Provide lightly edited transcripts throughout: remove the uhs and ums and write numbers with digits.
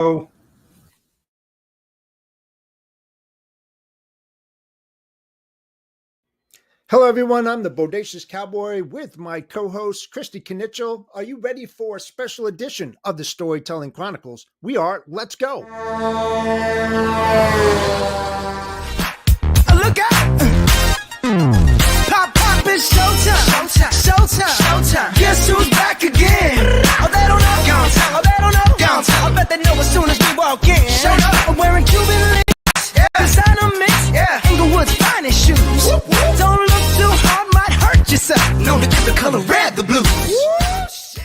Hello, everyone. I'm the Bodacious Cowboy with my co-host, Christy Knichel. Are you ready for a special edition of the Storytelling Chronicles? We are. Let's go. Look out! Pop, it's showtime. Showtime. Guess who's back again? Oh, they don't know. I bet they know as soon as we walk in. Showed up, I'm wearing Cuban links. Yeah. Designer mix. Yeah. Inglewood's finest shoes. Whoop, whoop. Don't look too hard, might hurt yourself. Known to get the color red, the blues.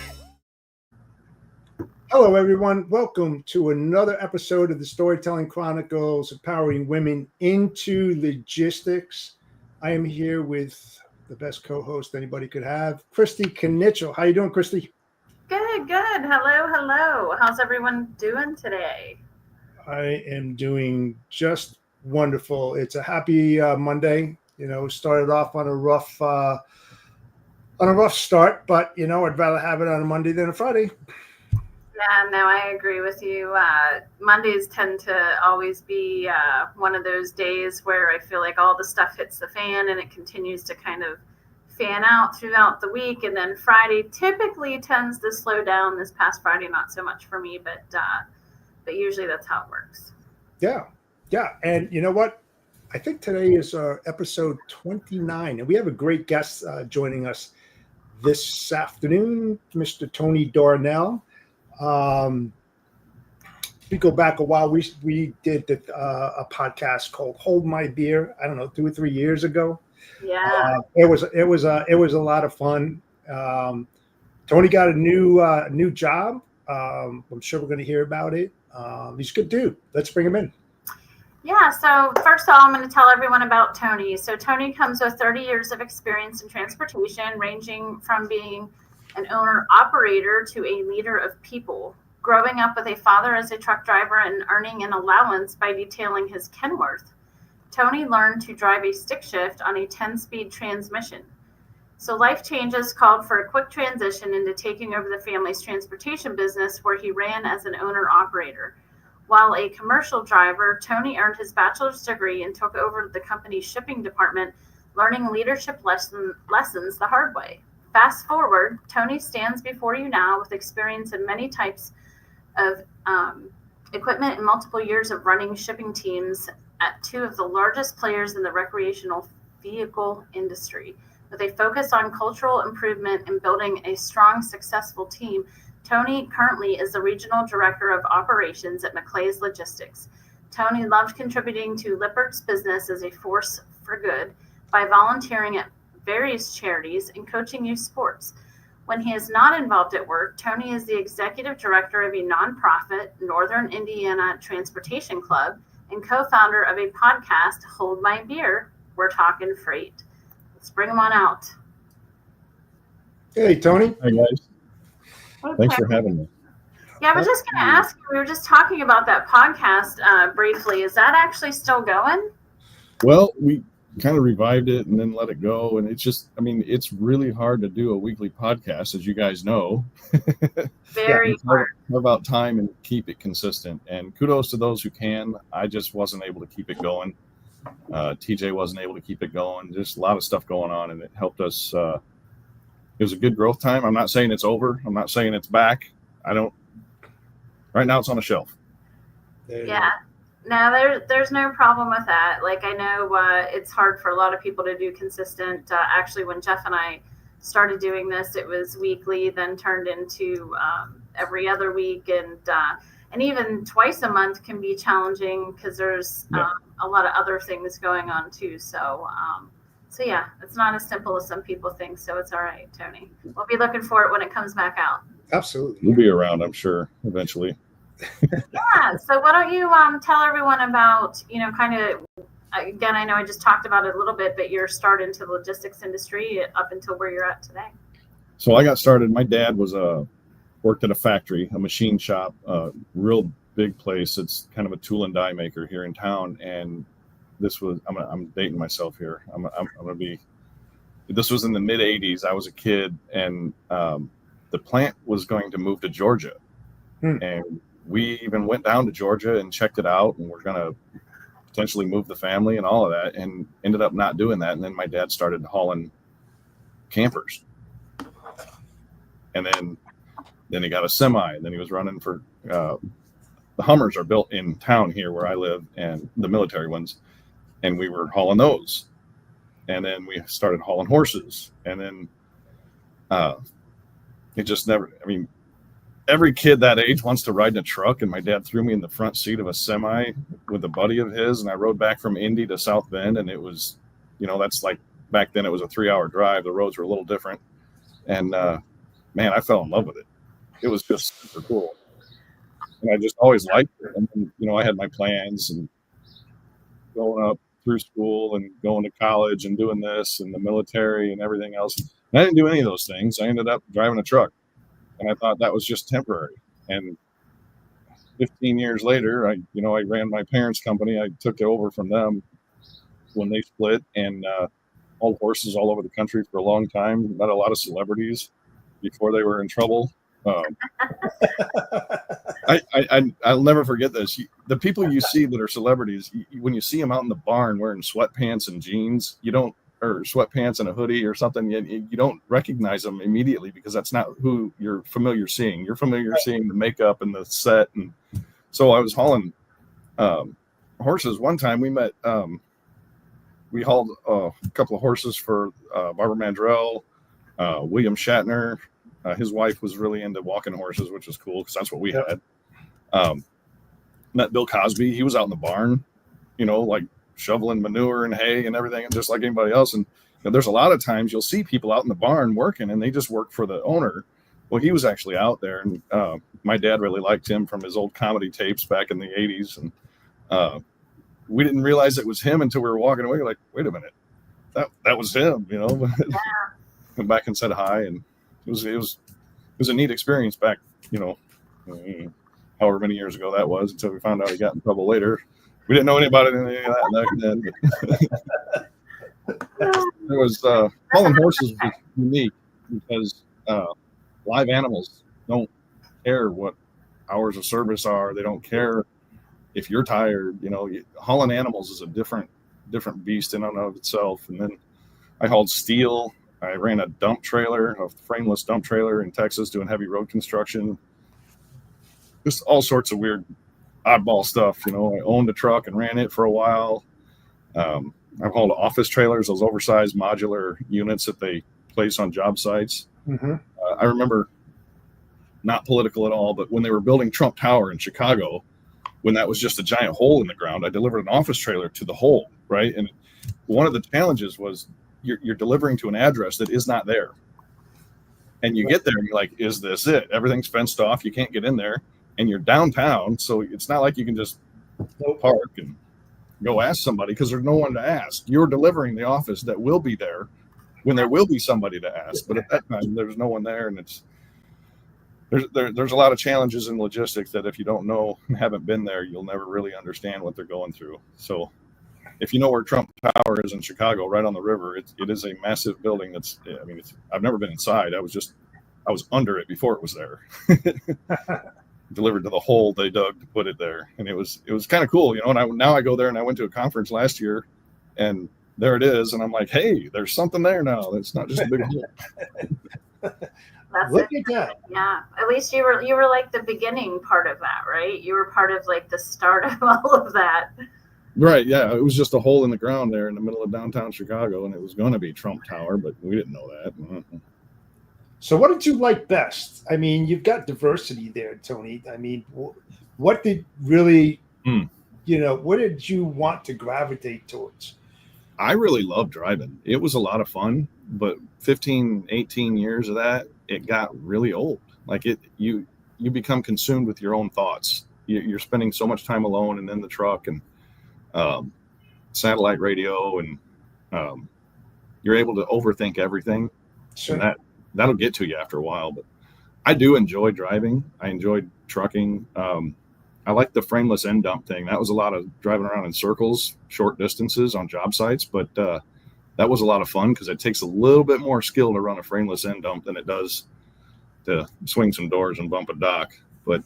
Hello, everyone. Welcome to another episode of the Storytelling Chronicles, empowering women into logistics. I am here with the best co-host anybody could have, Christy Knichel. How you doing, Christy? Good. Hello. How's everyone doing today? I am doing just wonderful. It's a happy Monday. You know, started off on a rough start, but you know, I'd rather have it on a Monday than a Friday. Yeah, no, I agree with you. Mondays tend to always be one of those days where I feel like all the stuff hits the fan and it continues to kind of fan out throughout the week. And then Friday typically tends to slow down. This past Friday, not so much for me, but usually that's how it works. Yeah. And you know what? I think today is episode 29, and we have a great guest joining us this afternoon, Mr. Tony Darnell. We go back a while. We did a podcast called "Hold My Beer." I don't know, 2 or 3 years ago. Yeah, it was a lot of fun. Tony got a new job. I'm sure we're going to hear about it. He's a good dude. Let's bring him in. Yeah, so first of all, I'm going to tell everyone about Tony. So Tony comes with 30 years of experience in transportation, ranging from being an owner-operator to a leader of people. Growing up with a father as a truck driver and earning an allowance by detailing his Kenworth, Tony learned to drive a stick shift on a 10-speed transmission. So life changes called for a quick transition into taking over the family's transportation business, where he ran as an owner-operator. While a commercial driver, Tony earned his bachelor's degree and took over the company's shipping department, learning leadership lessons the hard way. Fast forward, Tony stands before you now with experience in many types of equipment and multiple years of running shipping teams at two of the largest players in the recreational vehicle industry. With a focus on cultural improvement and building a strong, successful team, Tony currently is the Regional Director of Operations at McClay's Logistics. Tony loved contributing to Lippert's business as a force for good by volunteering at various charities and coaching youth sports. When he is not involved at work, Tony is the Executive Director of a nonprofit, Northern Indiana Transportation Club, and co-founder of a podcast, Hold My Beer, We're Talking Freight. Let's bring him on out. Hey, Tony. Hi, guys. Hey, Thanks for having me. Yeah, I was just going to ask you, we were just talking about that podcast briefly. Is that actually still going? Well, we kind of revived it and then let it go. And it's just, it's really hard to do a weekly podcast, as you guys know. Very hard. How about time and keep it consistent? And kudos to those who can. I just wasn't able to keep it going. TJ wasn't able to keep it going. Just a lot of stuff going on, and it helped us. It was a good growth time. I'm not saying it's over. I'm not saying it's back. Right now it's on a shelf. Yeah. No, there's no problem with that. Like, I know it's hard for a lot of people to do consistent. Actually, when Jeff and I started doing this, it was weekly, then turned into every other week, and even twice a month can be challenging because there's a lot of other things going on too. So yeah, it's not as simple as some people think. So it's all right, Tony. We'll be looking for it when it comes back out. Absolutely. We'll be around, I'm sure, eventually. Yeah. So why don't you tell everyone about, kind of, again, I know I just talked about it a little bit, but your start into the logistics industry up until where you're at today. So I got started. My dad worked at a factory, a machine shop, a real big place. It's kind of a tool and die maker here in town. And this was, I'm dating myself here. I'm going to be, this was in the mid 80s. I was a kid, and the plant was going to move to Georgia. And we even went down to Georgia and checked it out, and we're going to potentially move the family and all of that, and ended up not doing that. And then my dad started hauling campers, and then he got a semi, and then he was running for the Hummers are built in town here where I live, and the military ones, and we were hauling those. And then we started hauling horses, and then it just never, I mean, every kid that age wants to ride in a truck, and my dad threw me in the front seat of a semi with a buddy of his, and I rode back from Indy to South Bend, and it was, that's like, back then it was a 3-hour drive. The roads were a little different, and man, I fell in love with it. It was just super cool, and I just always liked it. And then, I had my plans and going up through school and going to college and doing this and the military and everything else. And I didn't do any of those things. I ended up driving a truck, and I thought that was just temporary. And 15 years later, I ran my parents' company. I took it over from them when they split, and hauled horses all over the country for a long time. Met a lot of celebrities before they were in trouble. I'll never forget this. The people you see that are celebrities, when you see them out in the barn wearing sweatpants and jeans, or sweatpants and a hoodie or something, you don't recognize them immediately, because that's not who you're familiar seeing. You're familiar seeing the makeup and the set. And so I was hauling horses. One time we met, we hauled a couple of horses for Barbara Mandrell, William Shatner. His wife was really into walking horses, which was cool because that's what we had. Met Bill Cosby. He was out in the barn, like shoveling manure and hay and everything, just like anybody else. And there's a lot of times you'll see people out in the barn working, and they just work for the owner. Well, he was actually out there, and my dad really liked him from his old comedy tapes back in the 80s. And we didn't realize it was him until we were walking away. Like, wait a minute, that was him, Went back and said hi, and it was a neat experience back, however many years ago that was, until we found out he got in trouble later. We didn't know any about it, any of that back then. There was hauling horses was unique because live animals don't care what hours of service are. They don't care if you're tired. Hauling animals is a different beast in and of itself. And then I hauled steel. I ran a dump trailer, a frameless dump trailer in Texas, doing heavy road construction. Just all sorts of weird, oddball stuff. I owned a truck and ran it for a while. I've hauled office trailers, those oversized modular units that they place on job sites. Mm-hmm. I remember, not political at all, but when they were building Trump Tower in Chicago, when that was just a giant hole in the ground, I delivered an office trailer to the hole, right? And one of the challenges was you're delivering to an address that is not there. And you get there and you're like, is this it? Everything's fenced off. You can't get in there, and you're downtown. So it's not like you can just park and go ask somebody, because there's no one to ask. You're delivering the office that will be there when there will be somebody to ask. But at that time, there's no one there. And there's a lot of challenges in logistics that if you don't know, haven't been there, you'll never really understand what they're going through. So if you know where Trump Tower is in Chicago, right on the river, it is a massive building. I've never been inside. I was under it before it was there. Delivered to the hole they dug to put it there, and it was kind of cool, And now I go there, and I went to a conference last year, and there it is, and I'm like, hey, there's something there now. It's not just a big hole. Look at that. Yeah, at least you were like the beginning part of that, right? You were part of like the start of all of that. Right, yeah. It was just a hole in the ground there in the middle of downtown Chicago, and it was going to be Trump Tower, but we didn't know that. Mm-hmm. So what did you like best? I mean, you've got diversity there, Tony. I mean, what did really, what did you want to gravitate towards? I really loved driving. It was a lot of fun, but 15, 18 years of that, it got really old. Like you become consumed with your own thoughts. You're spending so much time alone and in the truck and satellite radio, and you're able to overthink everything. Sure. And that'll get to you after a while. But I do enjoy driving. I enjoyed trucking. I like the frameless end dump thing. That was a lot of driving around in circles, short distances on job sites. But that was a lot of fun because it takes a little bit more skill to run a frameless end dump than it does to swing some doors and bump a dock. But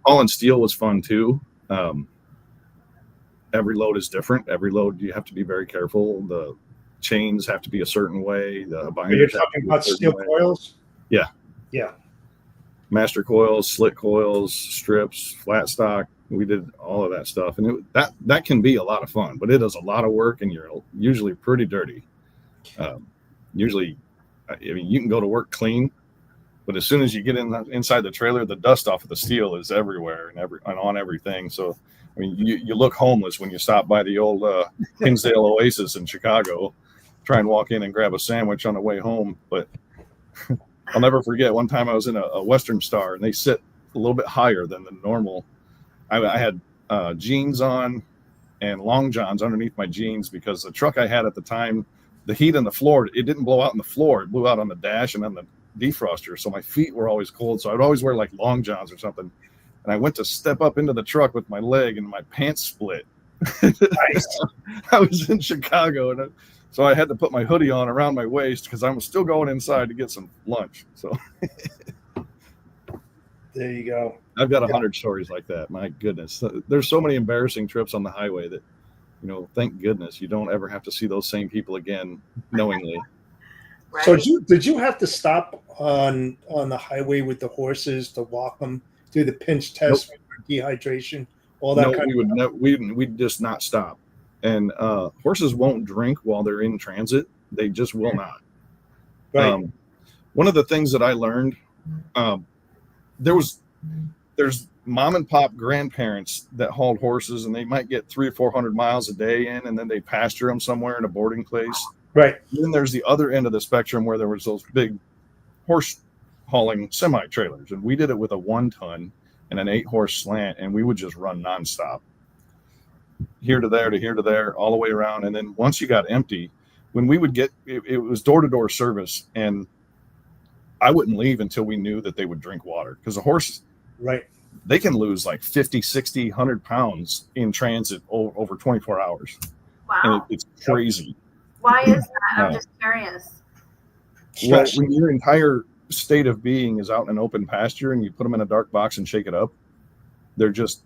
Hauling steel was fun too. Every load is different. Every load you have to be very careful. The chains have to be a certain way. The binders. You're talking about steel coils? Yeah. Yeah. Master coils, slit coils, strips, flat stock. We did all of that stuff, and that can be a lot of fun, but it is a lot of work, and you're usually pretty dirty. Usually, I mean, you can go to work clean, but as soon as you get inside the trailer, the dust off of the steel is everywhere and on everything. So, I mean, you look homeless when you stop by the old Hinsdale Oasis in Chicago, try and walk in and grab a sandwich on the way home. But I'll never forget one time I was in a Western Star, and they sit a little bit higher than the normal. I had jeans on and long johns underneath my jeans because the truck I had at the time, the heat on the floor, it didn't blow out on the floor. It blew out on the dash and on the defroster. So my feet were always cold. So I'd always wear like long johns or something. And I went to step up into the truck with my leg and my pants split. Nice. I was in Chicago, and so I had to put my hoodie on around my waist because I was still going inside to get some lunch. So there you go. I've got 100 stories like that. My goodness. There's so many embarrassing trips on the highway that, thank goodness you don't ever have to see those same people again knowingly. Right. So did you have to stop on the highway with the horses to walk them, do the pinch test for dehydration, all that kind of stuff? We'd just not stop. And horses won't drink while they're in transit. They just will not. Right. One of the things that I learned, there's mom and pop grandparents that hauled horses, and they might get 300 or 400 miles a day in, and then they pasture them somewhere in a boarding place. Right. And then there's the other end of the spectrum where there was those big horse hauling semi trailers, and we did it with a 1-ton and an 8-horse slant, and we would just run nonstop, here to there, all the way around. And then once you got empty, when we would get it was door-to-door service, and I wouldn't leave until we knew that they would drink water, because the horse, right, they can lose like 50, 60, 100 pounds in transit over 24 hours. Wow. And it's crazy. Why is that? I'm just curious. Well, when your entire state of being is out in an open pasture and you put them in a dark box and shake it up, they're just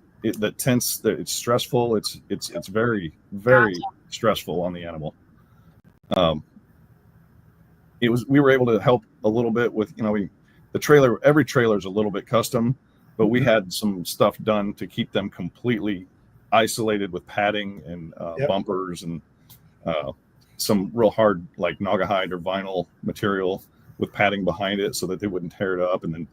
tense. It's stressful. It's very, very stressful on the animal. We were able to help a little bit with, the trailer. Every trailer is a little bit custom, but we had some stuff done to keep them completely isolated with padding and bumpers and some real hard, like Naugahyde or vinyl material with padding behind it so that they wouldn't tear it up, and then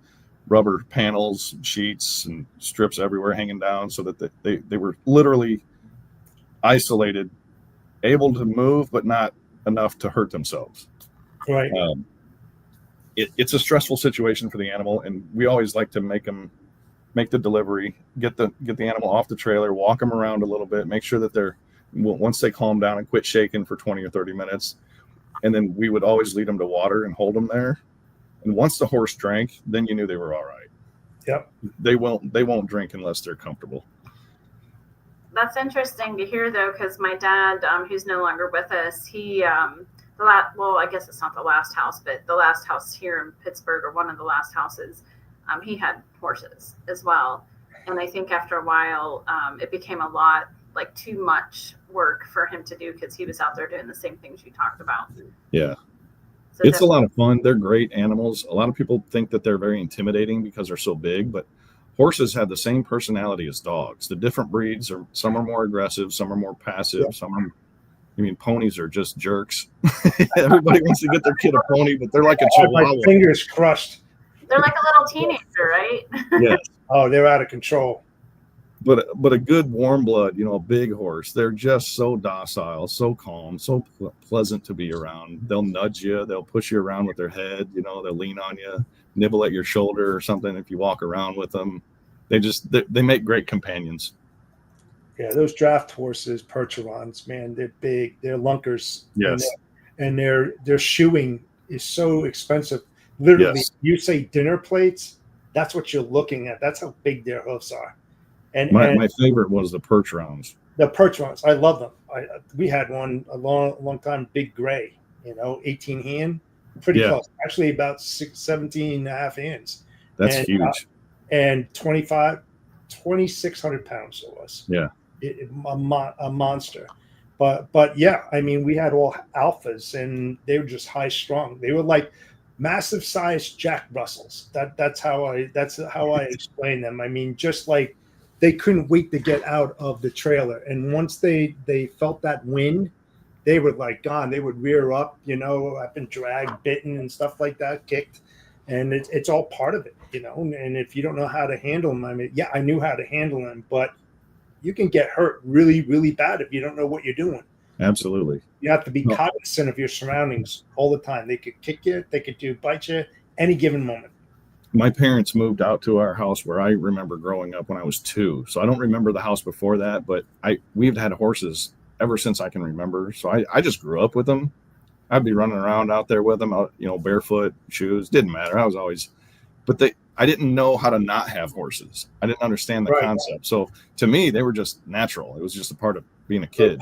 rubber panels, sheets, and strips everywhere hanging down so that they were literally isolated, able to move, but not enough to hurt themselves. Right. It's a stressful situation for the animal, and we always like to make the delivery, get the animal off the trailer, walk them around a little bit, make sure that once they calm down and quit shaking for 20 or 30 minutes, and then we would always lead them to water and hold them there. And once the horse drank, then you knew they were all right. Yep. They won't drink unless they're comfortable. That's interesting to hear, though, because my dad, who's no longer with us, he, I guess it's not the last house, but the last house here in Pittsburgh, or one of the last houses, he had horses as well. And I think after a while, it became a lot, like too much work for him to do, because he was out there doing the same things you talked about. Yeah. So it's a lot of fun. They're great animals. A lot of people think that they're very intimidating because they're so big, but horses have the same personality as dogs. The different breeds some are more aggressive, some are more passive, ponies are just jerks. Everybody wants to get their kid a pony, but they're like a chihuahua. My fingers crushed. They're like a little teenager, right? Yes. Oh, they're out of control. But a good warm blood, a big horse, they're just so docile, so calm, so pleasant to be around. They'll nudge you, they'll push you around with their head, they'll lean on you, nibble at your shoulder or something if you walk around with them. They make great companions. Yeah, those draft horses, Percherons, man, they're big, they're lunkers. Yes. And their shoeing is so expensive. Literally, Yes. You say dinner plates, that's what you're looking at. That's how big their hoofs are. And my favorite was the Percherons. The Percherons, I love them. We had one a long time, big gray, 18 hand, pretty close. Actually, about 17 and a half hands. That's huge. and 2,600 pounds it was. Yeah. A monster. But yeah, I mean, we had all alphas, and they were just high strung. They were like massive sized Jack Russells. That's how I explain them. I mean, just like they couldn't wait to get out of the trailer, and once they felt that wind, they were like gone. They would rear up, I've been dragged, bitten, and stuff like that, kicked, and it's all part of it, And if you don't know how to handle them, I mean, yeah, I knew how to handle them, but you can get hurt really, really bad if you don't know what you're doing. Absolutely. You have to be cognizant of your surroundings all the time. They could kick you, they could bite you any given moment. My parents moved out to our house where I remember growing up when I was 2. So I don't remember the house before that, but we've had horses ever since I can remember. So I just grew up with them. I'd be running around out there with them, barefoot, shoes, didn't matter. I was always, I didn't know how to not have horses. I didn't understand the concept. So to me, they were just natural. It was just a part of being a kid,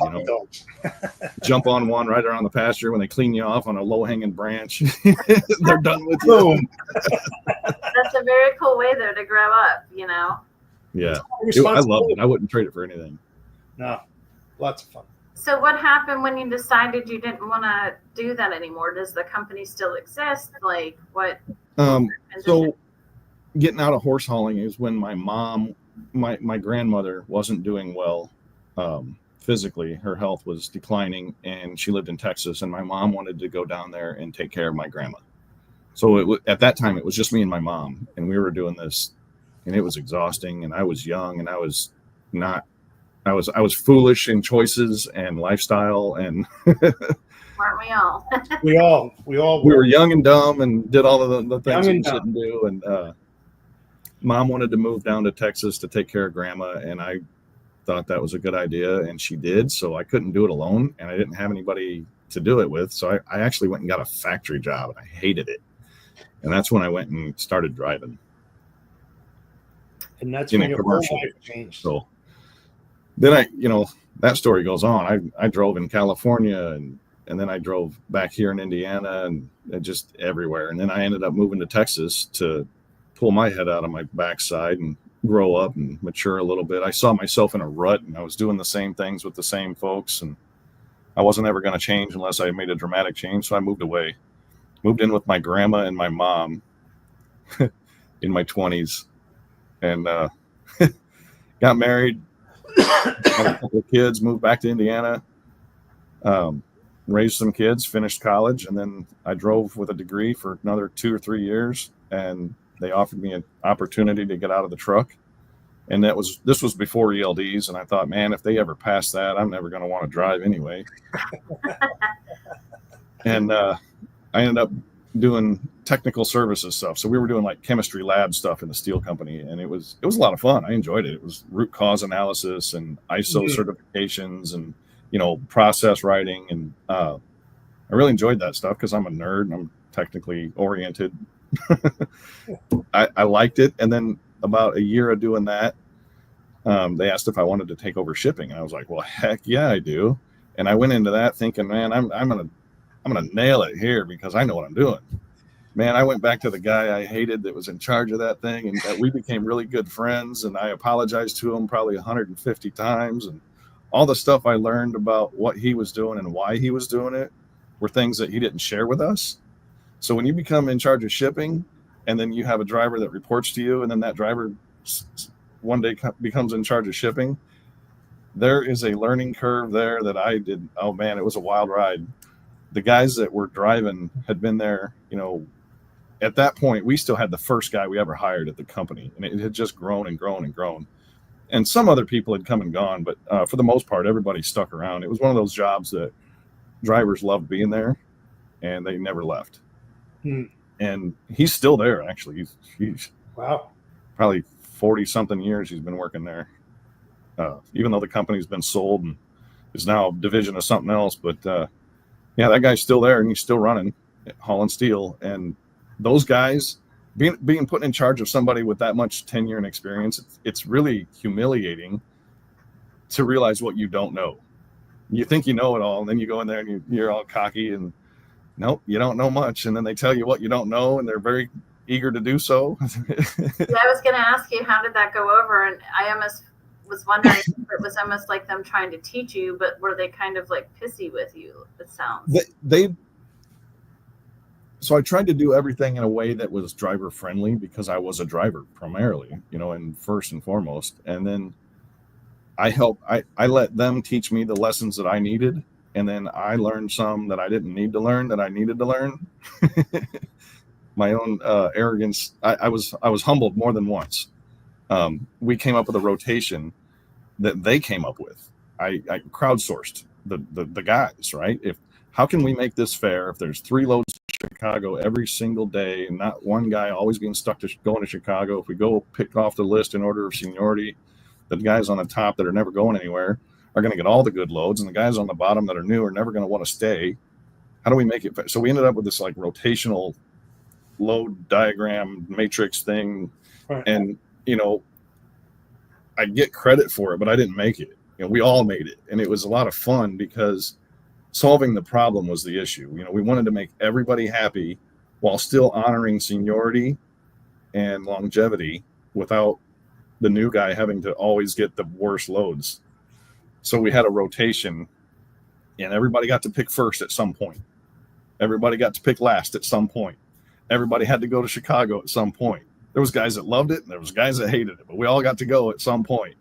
Jump on one right around the pasture when they clean you off on a low-hanging branch. They're done with you. That's a very cool way, though, to grow up, Yeah. I loved it. I wouldn't trade it for anything. No. Lots of fun. So what happened when you decided you didn't want to do that anymore? Does the company still exist? Like what? So getting out of horse hauling is when my mom, my grandmother wasn't doing well physically. Her health was declining, and she lived in Texas, and my mom wanted to go down there and take care of my grandma. So at that time, it was just me and my mom, and we were doing this, and it was exhausting, and I was young, and I was foolish in choices and lifestyle, and weren't we all? we all we were young and dumb and did all of the things we shouldn't do. And Mom wanted to move down to Texas to take care of grandma, and I thought that was a good idea, and she did. So I couldn't do it alone, and I didn't have anybody to do it with. So I actually went and got a factory job, and I hated it. And that's when I went and started driving. And that's when your whole life changed. So then that story goes on. I drove in California, and then I drove back here in Indiana, and just everywhere. And then I ended up moving to Texas to pull my head out of my backside and grow up and mature a little bit. I saw myself in a rut, and I was doing the same things with the same folks, and I wasn't ever going to change unless I made a dramatic change. So I moved away, moved in with my grandma and my mom in my 20s, and got married, had a couple of kids, moved back to Indiana, raised some kids, finished college, and then I drove with a degree for another 2 or 3 years, and they offered me an opportunity to get out of the truck. And this was before ELDs, and I thought, man, if they ever pass that, I'm never going to want to drive anyway. And I ended up doing technical services stuff. So we were doing like chemistry lab stuff in the steel company, and it was a lot of fun. I enjoyed it. It was root cause analysis and ISO certifications and process writing, and I really enjoyed that stuff because I'm a nerd and I'm technically oriented. I liked it. And then about a year of doing that, they asked if I wanted to take over shipping, and I was like, well, heck yeah, I do. And I went into that thinking, man, I'm gonna nail it here because I know what I'm doing. Man, I went back to the guy I hated that was in charge of that thing, and we became really good friends, and I apologized to him probably 150 times, and all the stuff I learned about what he was doing and why he was doing it were things that he didn't share with us. So when you become in charge of shipping, and then you have a driver that reports to you, and then that driver one day becomes in charge of shipping, there is a learning curve there that I did. Oh man, it was a wild ride. The guys that were driving had been there, at that point, we still had the first guy we ever hired at the company, and it had just grown and grown and grown. And some other people had come and gone, but for the most part, everybody stuck around. It was one of those jobs that drivers loved being there, and they never left. And he's still there, actually. He's wow, probably 40-something years he's been working there, even though the company's been sold and is now a division of something else. But yeah, that guy's still there, and he's still running, hauling steel. And those guys, being put in charge of somebody with that much tenure and experience, it's really humiliating to realize what you don't know. You think you know it all, and then you go in there and you're all cocky, and nope, you don't know much. And then they tell you what you don't know, and they're very, eager to do so. Yeah, I was going to ask you, how did that go over? And I almost was wondering if it was almost like them trying to teach you, but were they kind of like pissy with you? It sounds. So I tried to do everything in a way that was driver friendly because I was a driver primarily, and first and foremost. And then I let them teach me the lessons that I needed. And then I learned some that I didn't need to learn that I needed to learn. My own arrogance. I was humbled more than once. We came up with a rotation that they came up with. I crowdsourced the guys, right? How can we make this fair if there's 3 loads to Chicago every single day and not one guy always being stuck to going to Chicago? If we go pick off the list in order of seniority, the guys on the top that are never going anywhere are going to get all the good loads, and the guys on the bottom that are new are never going to want to stay. How do we make it fair? So we ended up with this like rotational load diagram matrix thing. Right. And, I get credit for it, but I didn't make it. We all made it. And it was a lot of fun because solving the problem was the issue. We wanted to make everybody happy while still honoring seniority and longevity without the new guy having to always get the worst loads. So we had a rotation, and everybody got to pick first at some point. Everybody got to pick last at some point. Everybody had to go to Chicago at some point. There was guys that loved it, and there was guys that hated it, but we all got to go at some point.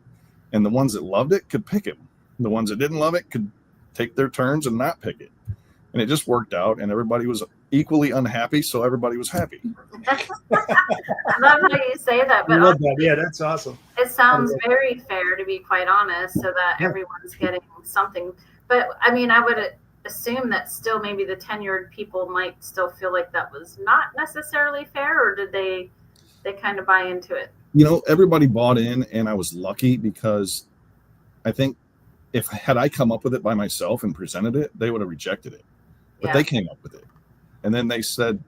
And the ones that loved it could pick him. The ones that didn't love it could take their turns and not pick it. And it just worked out, and everybody was equally unhappy, so everybody was happy. I love how you say that, but I love that. Yeah, that's awesome. It sounds very fair, to be quite honest, so that everyone's getting something. But I mean, I would assume that still maybe the tenured people might still feel like that was not necessarily fair, or did they kind of buy into it? Everybody bought in, and I was lucky because I think had I come up with it by myself and presented it, they would have rejected it. But they came up with it. And then they said,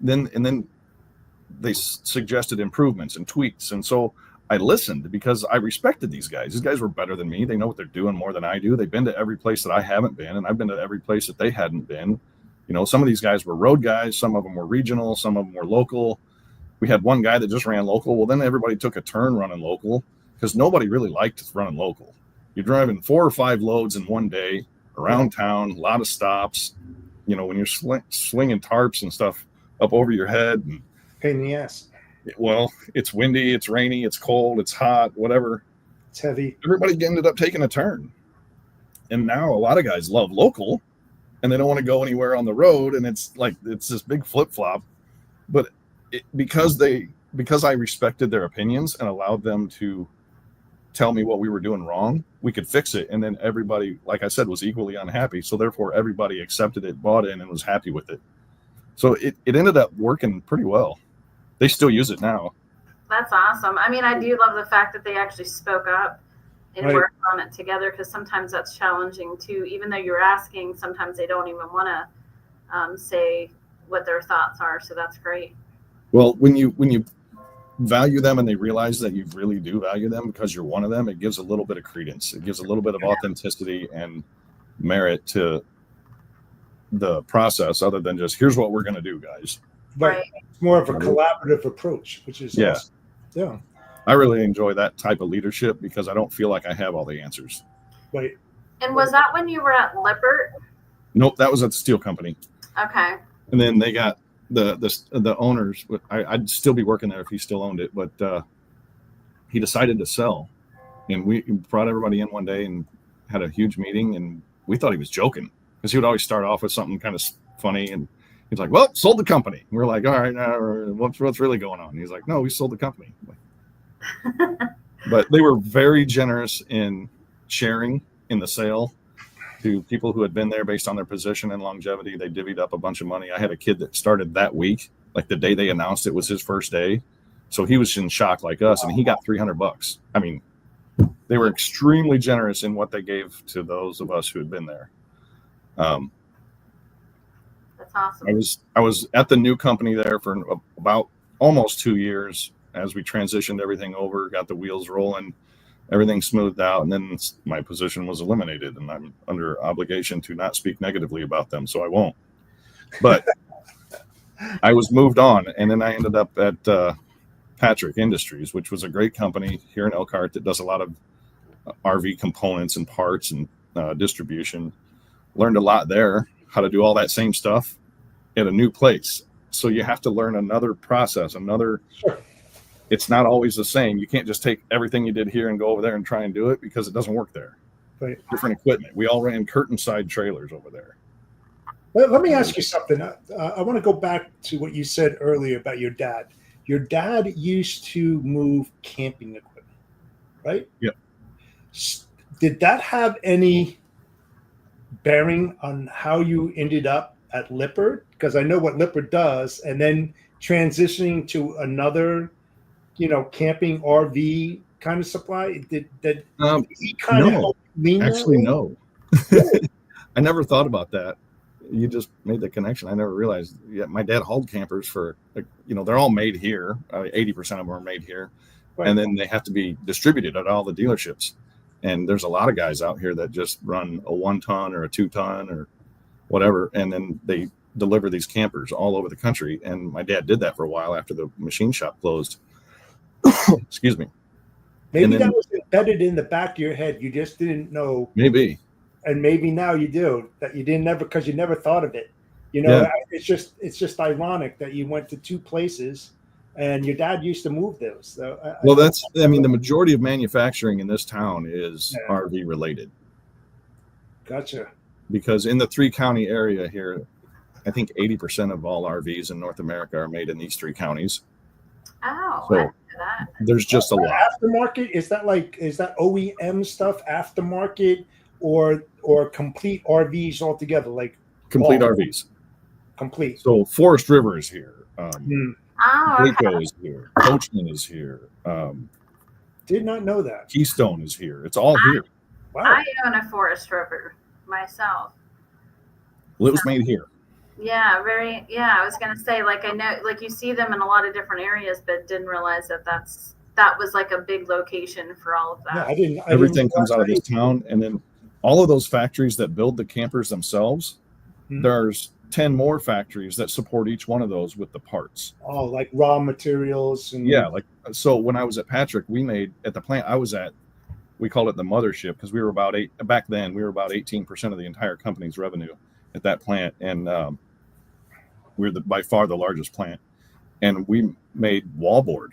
then they suggested improvements and tweaks. And so I listened because I respected these guys. These guys were better than me. They know what they're doing more than I do. They've been to every place that I haven't been, and I've been to every place that they hadn't been. Some of these guys were road guys. Some of them were regional. Some of them were local. We had one guy that just ran local. Well, then everybody took a turn running local because nobody really liked running local. You're driving 4 or 5 loads in one day around town, a lot of stops. When you're swinging tarps and stuff up over your head. And, pain in the ass. Well, it's windy, it's rainy, it's cold, it's hot, whatever. It's heavy. Everybody ended up taking a turn. And now a lot of guys love local, and they don't want to go anywhere on the road. And it's this big flip-flop. But because I respected their opinions and allowed them to tell me what we were doing wrong, we could fix it. And then everybody, like I said, was equally unhappy. So therefore everybody accepted it, bought in, and was happy with it. So it ended up working pretty well. They still use it now. That's awesome. I mean, I do love the fact that they actually spoke up and worked on it together, because sometimes that's challenging too. Even though you're asking, sometimes they don't even want to say what their thoughts are. So that's great. Well, when you value them and they realize that you really do value them because you're one of them, it gives a little bit of credence. It gives a little bit of authenticity and merit to the process, other than just, here's what we're going to do, guys. Right. It's more of a collaborative approach, which is awesome. Yeah. I really enjoy that type of leadership because I don't feel like I have all the answers. Right. And was that when you were at Lippert? Nope, that was at the steel company. Okay. And then they got the owners. I'd still be working there if he still owned it, but he decided to sell. And we brought everybody in one day and had a huge meeting, and we thought he was joking because he would always start off with something kind of funny, and he's like, "Well, sold the company." And we're like, "All right, now what's really going on?" And he's like, "No, we sold the company." But they were very generous in sharing in the sale to people who had been there based on their position and longevity. They divvied up a bunch of money. I had a kid that started that week, like the day they announced it was his first day. So he was in shock like us, and he got $300. I mean, they were extremely generous in what they gave to those of us who had been there. That's awesome. I was at the new company there for about almost 2 years as we transitioned everything over, got the wheels rolling, everything smoothed out, and then my position was eliminated, and I'm under obligation to not speak negatively about them, so I won't. But I was moved on, and then I ended up at Patrick Industries, which was a great company here in Elkhart that does a lot of RV components and parts and distribution. Learned a lot there, how to do all that same stuff at a new place. So you have to learn another process, Sure. It's not always the same. You can't just take everything you did here and go over there and try and do it, because it doesn't work there. Right. Different equipment. We all ran curtain side trailers over there. Let me ask you something. I want to go back to what you said earlier about your dad. Your dad used to move camping equipment, right? Yep. Did that have any bearing on how you ended up at Lippert? Because I know what Lippert does, and then transitioning to another, camping RV kind of supply. Did he kind of No, help lean that actually, way? no. I never thought about that. You just made the connection. I never realized. Yeah, my dad hauled campers for, they're all made here. 80% of them are made here, Right. and then they have to be distributed at all the dealerships. And there's a lot of guys out here that just run a 1 ton or a 2 ton or whatever, and then they deliver these campers all over the country. And my dad did that for a while after the machine shop closed. Excuse me. Maybe that was embedded in the back of your head. You just didn't know. Maybe. And maybe now you do, that you didn't never, because you never thought of it. Yeah. It's just ironic that you went to 2 places, and your dad used to move those. So the majority of manufacturing in this town is RV related. Gotcha. Because in the 3-county area here, I think 80% of all RVs in North America are made in these 3 counties. Oh, So I didn't know that. there's just a lot. Aftermarket, is that OEM stuff, aftermarket, or complete RVs altogether? Like Complete all- RVs. complete. So Forest River is here. Oh, okay. Waco is here. Coachman is here. Did not know that. Keystone is here. It's all here. Wow. I own a Forest River myself. It was made here. Yeah, I was gonna say, I know, you see them in a lot of different areas, but didn't realize that was like a big location for all of that. Yeah, I didn't. Everything comes out of this town, and then all of those factories that build the campers themselves, there's 10 more factories that support each one of those with the parts. Oh, like raw materials and So when I was at Patrick, we made at the plant I was at, we called it the mothership, because we were about 18% of the entire company's revenue at that plant, and we're by far the largest plant. And we made wallboard,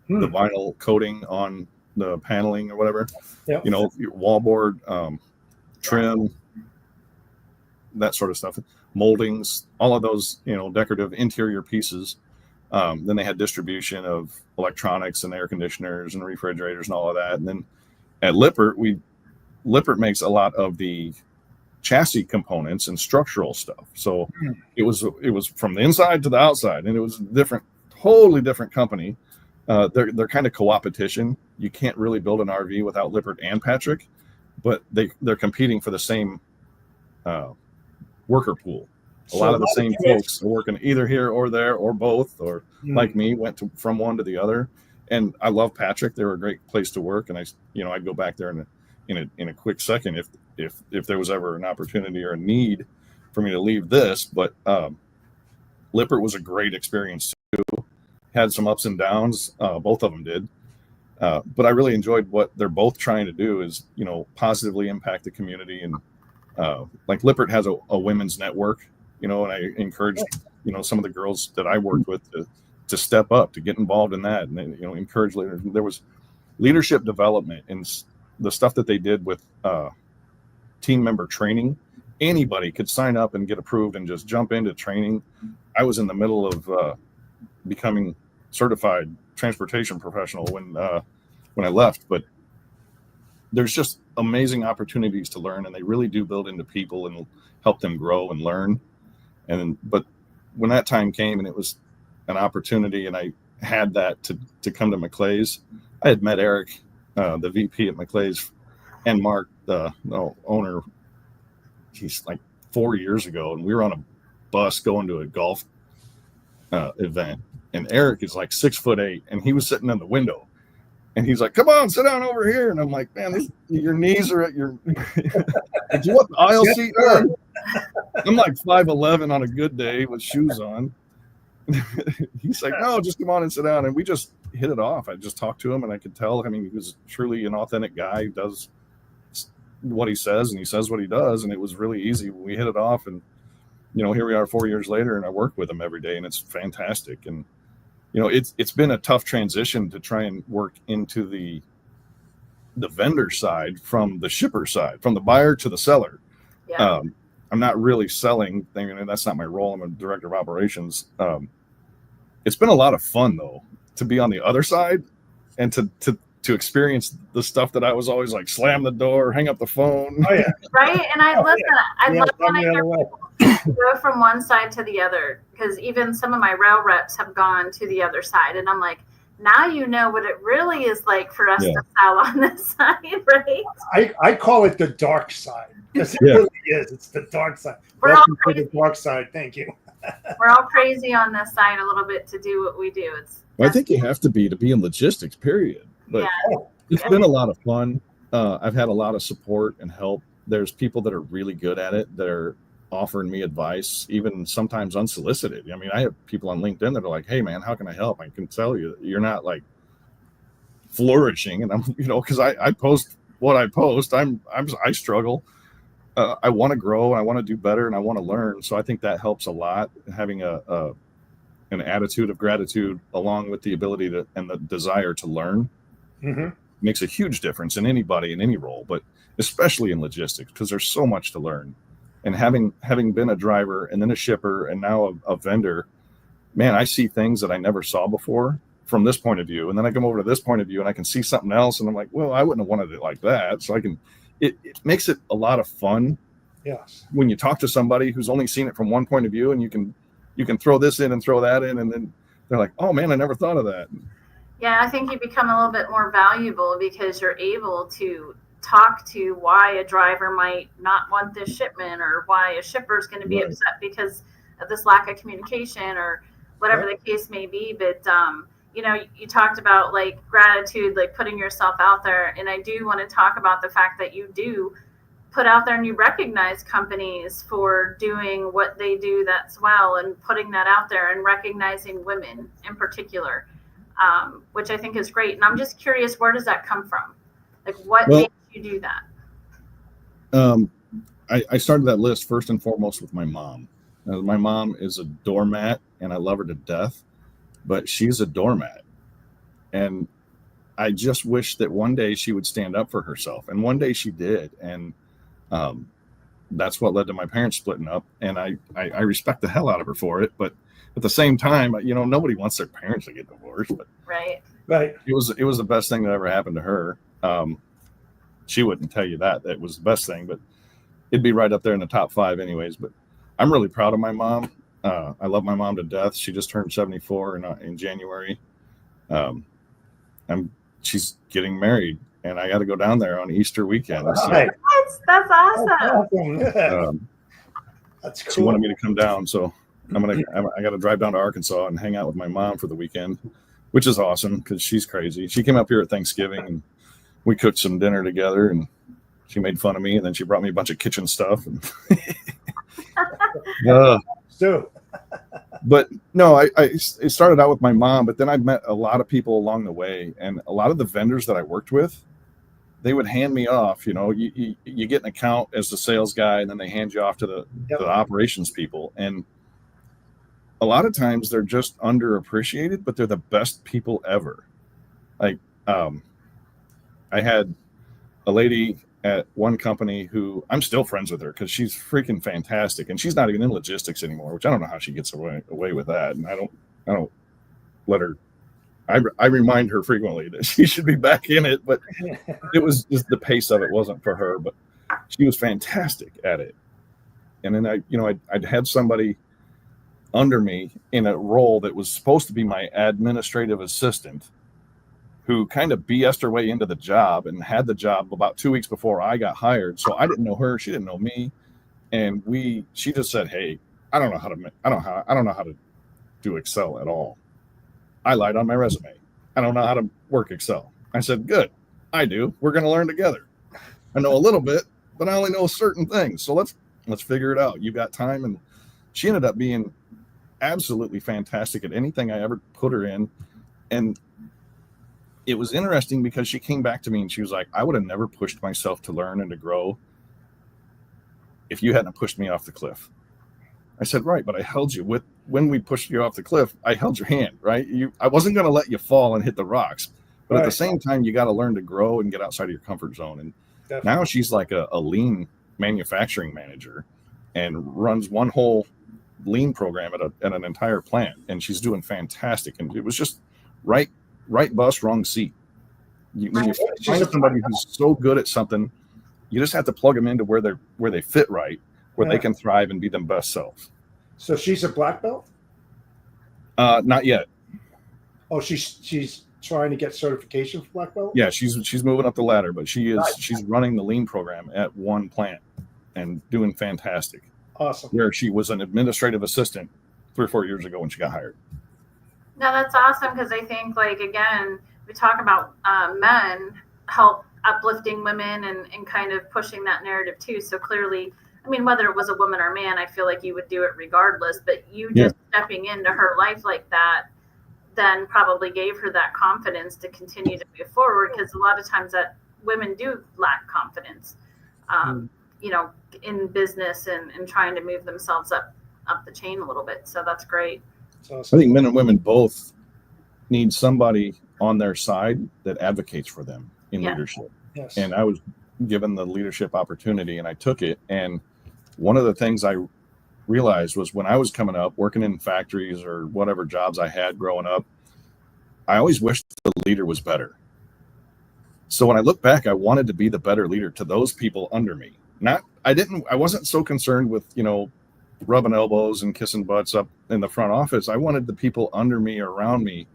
the vinyl coating on the paneling or whatever. Yep. Your wallboard, trim, that sort of stuff, moldings, all of those, decorative interior pieces. Then they had distribution of electronics and air conditioners and refrigerators and all of that. And then at Lippert, Lippert makes a lot of the chassis components and structural stuff. So it was from the inside to the outside, and it was totally different company. They're kind of co-opetition. You can't really build an RV without Lippert and Patrick, but they're competing for the same worker pool. A lot of the same folks are working either here or there or both, or like me, went from one to the other. And I love Patrick. They were a great place to work, and I'd go back there in a quick second if there was ever an opportunity or a need for me to leave this. But Lippert was a great experience too. Had some ups and downs. Both of them did. But I really enjoyed what they're both trying to do is, positively impact the community. And like Lippert has a women's network, and I encouraged, some of the girls that I worked with to step up, to get involved in that, and encourage leaders. There was leadership development and the stuff that they did with team member training. Anybody could sign up and get approved and just jump into training. I was in the middle of becoming certified transportation professional when I left, but there's just amazing opportunities to learn, and they really do build into people and help them grow and learn. But when that time came and it was an opportunity, and I had that to come to McClay's, I had met Eric, the VP at McClay's, and Mark, the owner. He's like 4 years ago, and we were on a bus going to a golf event, and Eric is like 6'8", and he was sitting in the window, and he's like, "Come on, sit down over here." And I'm like, "Man, your knees are at your." Do you want the aisle seat? I'm like 5'11" on a good day with shoes on, he's like, no, just come on and sit down. And we just hit it off. I just talked to him, and I could tell. I mean, he was truly an authentic guy. He does what he says, and he says what he does. And it was really easy. We hit it off, and here we are 4 years later, and I work with him every day, and it's fantastic. And it's been a tough transition to try and work into the vendor side from the shipper side, from the buyer to the seller. Yeah. I'm not really selling, and that's not my role. I'm a director of operations. It's been a lot of fun though to be on the other side and to experience the stuff that I was always like, slam the door, hang up the phone. Oh yeah. Right. And I love that. I love when I hear way. people go from one side to the other, because even some of my rail reps have gone to the other side, and I'm like, now you know what it really is like for us to sell on this side, right? I call it the dark side, because it Yeah. really is. It's the dark side. We're all Welcome to crazy. the dark side. Thank you. We're all crazy on this side a little bit to do what we do. Well, I think you have to be in logistics, period. But it's been a lot of fun. I've had a lot of support and help. There's people that are really good at it that are offering me advice, even sometimes unsolicited. I mean, I have people on LinkedIn that are like, hey man, how can I help? I can tell you you're not like flourishing. And I'm, because I post what I post. I struggle. I want to grow, and I want to do better, and I want to learn. So I think that helps a lot, having an attitude of gratitude along with the ability to and the desire to learn. Mm-hmm. Makes a huge difference in anybody in any role, but especially in logistics, because there's so much to learn. And having been a driver and then a shipper and now a vendor, man, I see things that I never saw before from this point of view. And then I come over to this point of view and I can see something else. And I'm like, well, I wouldn't have wanted it like that. So it makes it a lot of fun. Yes. When you talk to somebody who's only seen it from one point of view, and you can throw this in and throw that in, and then they're like, oh man, I never thought of that. Yeah, I think you become a little bit more valuable because you're able to talk to why a driver might not want this shipment, or why a shipper is going to be upset because of this lack of communication, or whatever the case may be. But you talked about like gratitude, like putting yourself out there, and I do want to talk about the fact that you do put out there and you recognize companies for doing what they do that's well, and putting that out there and recognizing women in particular, which I think is great. And I'm just curious, where does that come from? Like, what made you do that? I started that list first and foremost with my mom. My mom is a doormat, and I love her to death, but she's a doormat. And I just wish that one day she would stand up for herself. And one day she did. And that's what led to my parents splitting up. And I respect the hell out of her for it. But at the same time, nobody wants their parents to get divorced. But Right. It was the best thing that ever happened to her. She wouldn't tell you that was the best thing, but it'd be right up there in the top 5 anyways. But I'm really proud of my mom. I love my mom to death. She just turned 74 in January. She's getting married, and I got to go down there on Easter weekend. So, That's awesome. That's cool. She wanted me to come down, so I got to drive down to Arkansas and hang out with my mom for the weekend, which is awesome because she's crazy. She came up here at Thanksgiving, and we cooked some dinner together, and she made fun of me, and then she brought me a bunch of kitchen stuff. And but no, it started out with my mom, but then I met a lot of people along the way, and a lot of the vendors that I worked with, they would hand me off. You get an account as the sales guy, and then they hand you off to the operations people. And a lot of times they're just underappreciated, but they're the best people ever. Like, I had a lady at one company who I'm still friends with her because she's freaking fantastic, and she's not even in logistics anymore, which I don't know how she gets away with that. And I don't let her. I remind her frequently that she should be back in it, but it was just the pace of it wasn't for her. But she was fantastic at it. And then I'd had somebody under me in a role that was supposed to be my administrative assistant, who kind of BS'd her way into the job and had the job about 2 weeks before I got hired. So I didn't know her, she didn't know me, and she just said, "Hey, I don't know how to do Excel at all." I lied on my resume. I don't know how to work Excel. I said, "Good, I do. We're going to learn together. I know a little bit, but I only know certain things. So let's figure it out. You got time?" And she ended up being absolutely fantastic at anything I ever put her in. And it was interesting because she came back to me and she was like, I would have never pushed myself to learn and to grow if you hadn't pushed me off the cliff. I said, right, but I held you when we pushed you off the cliff, I held your hand, right? I wasn't going to let you fall and hit the rocks, but at the same time, you got to learn to grow and get outside of your comfort zone. And now she's like a lean manufacturing manager and runs one whole lean program at an entire plant. And she's doing fantastic. And it was just right bus, wrong seat. When you find somebody who's so good at something, you just have to plug them into where they fit right, where they can thrive and be their best selves. So she's a black belt? Not yet. Oh, she's trying to get certification for black belt? Yeah, she's moving up the ladder, but she's running the lean program at one plant and doing fantastic. Awesome. Where she was an administrative assistant 3 or 4 years ago when she got hired. No, that's awesome, because I think, like, again, we talk about men help uplifting women and kind of pushing that narrative too. So clearly, I mean, whether it was a woman or man, I feel like you would do it regardless, but you just stepping into her life like that then probably gave her that confidence to continue to move forward, because a lot of times that women do lack confidence, you know, in business and trying to move themselves up the chain a little bit. So that's great. I think men and women both need somebody on their side that advocates for them in leadership. Yes. And I was given the leadership opportunity and I took it. And one of the things I realized was when I was coming up, working in factories or whatever jobs I had growing up, I always wished the leader was better. So when I look back, I wanted to be the better leader to those people under me. I wasn't so concerned with, you know, rubbing elbows and kissing butts up in the front office. I wanted the people under me or around me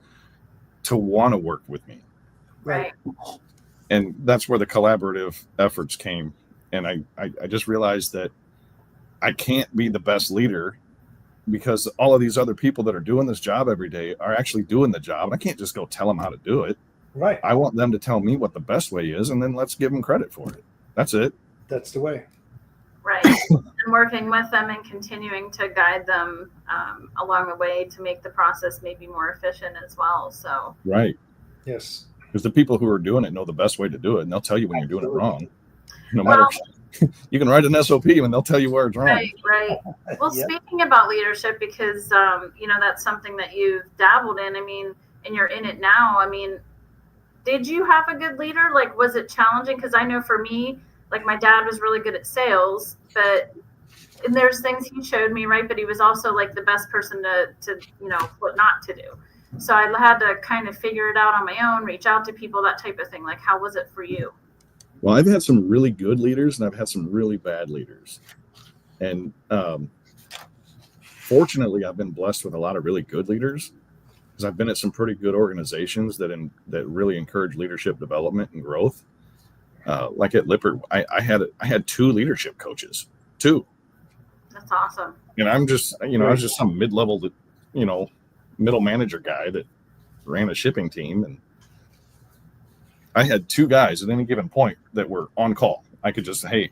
to want to work with me. Right. And that's where the collaborative efforts came. And I just realized that I can't be the best leader because all of these other people that are doing this job every day are actually doing the job. I can't just go tell them how to do it. Right. I want them to tell me what the best way is, and then let's give them credit for it. That's it. That's the way. Right. And working with them and continuing to guide them along the way to make the process maybe more efficient as well. So. Right. Yes. Because the people who are doing it know the best way to do it, and they'll tell you when you're doing it wrong. No matter, you can write an SOP and they'll tell you where it's wrong. Right. Well, speaking about leadership, because you know, that's something that you've dabbled in. I mean, and you're in it now. I mean, did you have a good leader? Like, was it challenging? Because I know for me, like, my dad was really good at sales, and there's things he showed me, right? But he was also like the best person to you know, what not to do. So I had to kind of figure it out on my own, reach out to people, that type of thing. Like, how was it for you? Well, I've had some really good leaders and I've had some really bad leaders. And fortunately, I've been blessed with a lot of really good leaders because I've been at some pretty good organizations that really encourage leadership development and growth. Like at Lippert, I had 2 leadership coaches, 2. That's awesome. And I'm just, you know, I was just some mid-level, you know, middle manager guy that ran a shipping team, and I had 2 guys at any given point that were on call. I could just say, hey,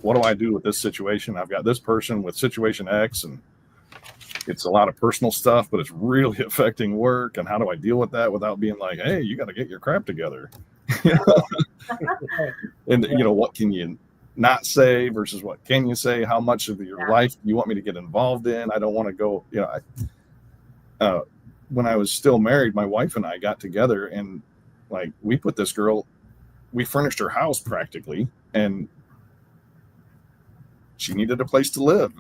what do I do with this situation? I've got this person with situation X, and it's a lot of personal stuff, but it's really affecting work. And how do I deal with that without being like, hey, you got to get your crap together? And, you know, what can you not say versus what can you say? How much of your life do you want me to get involved in? I don't want to go, you know, when I was still married, my wife and I got together and like we furnished her house practically, and she needed a place to live.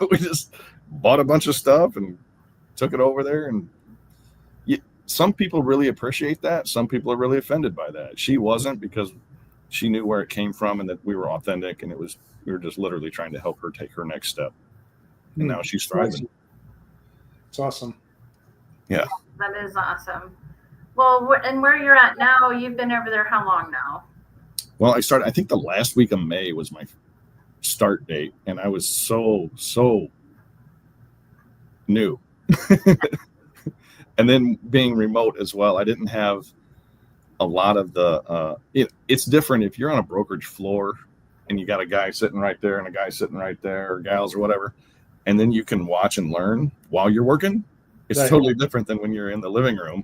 We just bought a bunch of stuff and took it over there. And some people really appreciate that. Some people are really offended by that. She wasn't, because she knew where it came from and that we were authentic, and we were just literally trying to help her take her next step. And now she's thriving. It's awesome. Yeah. That is awesome. Well, and where you're at now, you've been over there how long now? Well, I think the last week of May was my start date, and I was so new. And then being remote as well, I didn't have a lot of the it's different if you're on a brokerage floor and you got a guy sitting right there and a guy sitting right there, or gals or whatever. and then you can watch and learn while you're working. It's Right. totally different than when you're in the living room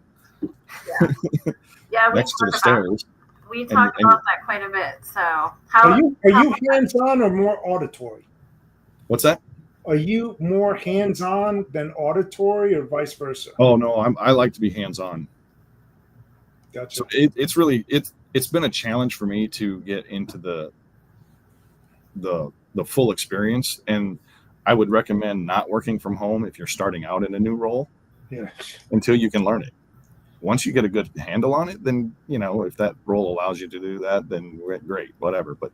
Yeah, next to the stairs. we talk and- about that quite a bit. So Are you hands-on or more auditory? What's that? Are you more hands-on than auditory, or vice versa? Oh no, I like to be hands-on. Gotcha. So it's been a challenge for me to get into the full experience, and I would recommend not working from home if you're starting out in a new role Yeah. until you can learn it. Once you get a good handle on it, then if that role allows you to do that, then great, whatever. But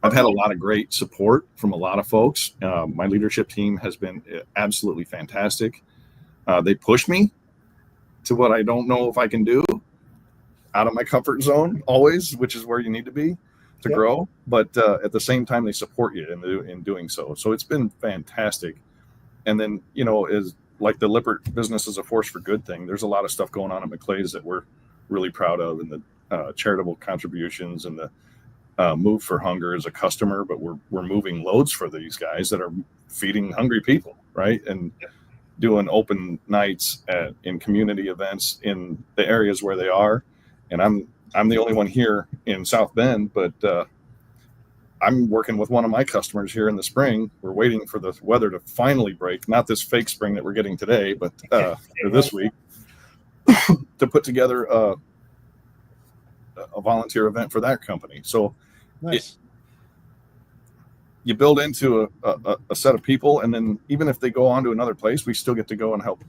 I've had a lot of great support from a lot of folks. My leadership team has been absolutely fantastic. They push me to what I don't know if I can do, out of my comfort zone always, which is where you need to be to Yep. grow. But at the same time, they support you in doing so. So it's been fantastic. And then, is like the Lippert business is a force for good thing. There's a lot of stuff going on at McClay's that we're really proud of, and the charitable contributions and the Move for Hunger as a customer, but we're moving loads for these guys that are feeding hungry people, right? And doing open nights in community events in the areas where they are. And I'm the only one here in South Bend, but I'm working with one of my customers here in the spring. We're waiting for the weather to finally break, not this fake spring that we're getting today, but or this week, to put together a volunteer event for that company. So Nice. You build into a set of people, and then even if they go on to another place, we still get to go and help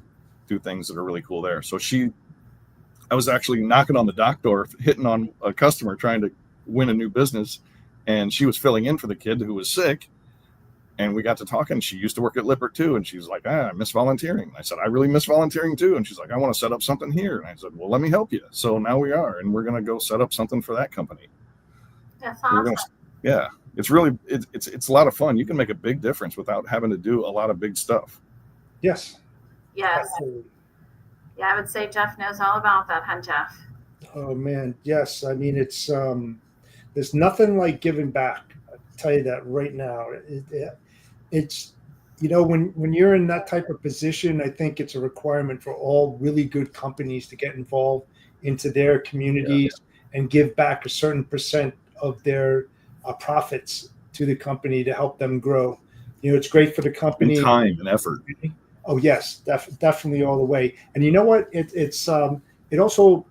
do things that are really cool there. So I was actually knocking on the dock door, hitting on a customer trying to win a new business, and she was filling in for the kid who was sick. And we got to talking. She used to work at Lippert too, and she was like, I miss volunteering. And I said, I really miss volunteering too. And she's like, I want to set up something here. And I said, well, let me help you. So now we are, and we're going to go set up something for that company. That's awesome. Yeah, it's really it's a lot of fun. You can make a big difference without having to do a lot of big stuff. Yes. Yes. Absolutely. Yeah, I would say Jeff knows all about that, huh, Jeff? Oh man, yes. I mean, it's there's nothing like giving back. I tell you that right now. It's when you're in that type of position, I think it's a requirement for all really good companies to get involved into their communities and give back a certain percent of their profits to the company to help them grow. It's great for the company. And time and effort. Oh yes, definitely all the way. And you know what? It also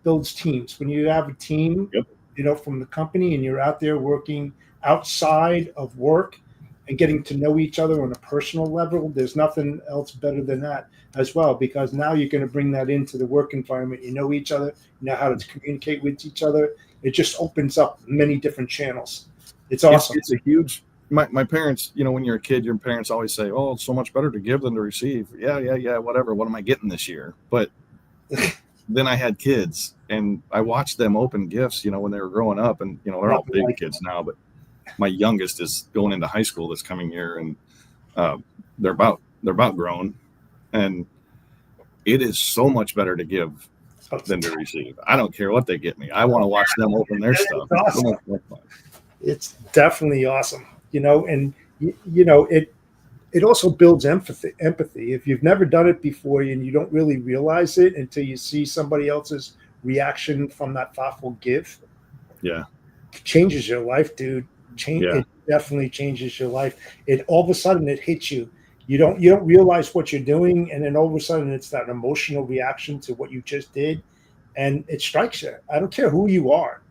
builds teams. When you have a team, from the company, and you're out there working outside of work and getting to know each other on a personal level, there's nothing else better than that as well, because now you're going to bring that into the work environment. You know each other, you know how to communicate with each other. It just opens up many different channels. It's awesome. It's a huge. My parents, when you're a kid, your parents always say, "Oh, it's so much better to give than to receive." Yeah, whatever. What am I getting this year? But then I had kids, and I watched them open gifts, when they were growing up, and they're all big kids now. But my youngest is going into high school this coming year, and they're about grown, and it is so much better to give than to receive. I don't care what they get me. I want to watch them open their stuff. Awesome. It's definitely awesome, and it also builds empathy. If you've never done it before and you don't really realize it until you see somebody else's reaction from that thoughtful give, it changes your life, dude. It definitely changes your life. It all of a sudden it hits you. You don't realize what you're doing, and then all of a sudden it's that emotional reaction to what you just did, and it strikes you. I don't care who you are.